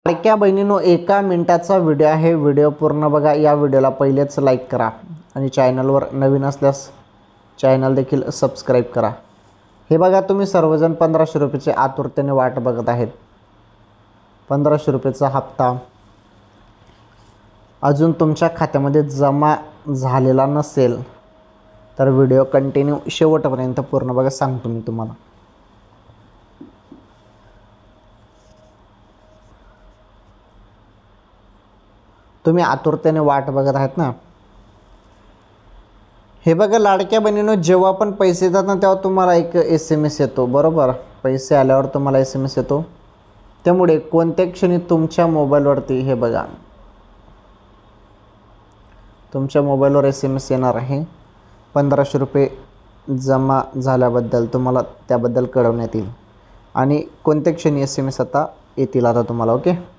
लाडक्या बहिणींनो, 1 मिनिटाचा व्हिडिओ आहे, व्हिडिओ पूर्ण बघा. या व्हिडिओला पहिलेच लाईक करा आणि चॅनलवर नवीन असल्यास चॅनल देखील सबस्क्राईब करा. हे बघा, तुम्ही सर्वजण 1500 रुपयाची आतुरतेने वाट बघत आहेत. 1500 रुपयाचा हप्ता अजून तुमच्या खात्यामध्ये जमा झालेला नसेल तर व्हिडिओ कंटिन्यू शेवटपर्यंत पूर्ण बघा, सांगतो मी तुम्हाला. तुम्ही आतुरतेने वाट बघत आहात ना. हे बघा लाडक्या बहिणींनो, जेव्हा पण पैसे येतात ना तेव्हा तुम्हाला एक SMS येतो, बरोबर. पैसे आल्यावर तुम्हाला SMS येतो. त्यामुळे कोणत्या क्षणी तुमच्या मोबाईलवरती हे बघा, तुमच्या मोबाईलवर SMS येणार आहे. 1500 रुपये जमा झाल्याबद्दल तुम्हाला त्याबद्दल कळवण्यात येईल. आणि कोणत्या क्षणी SMS आता येतील आता तुम्हाला. ओके.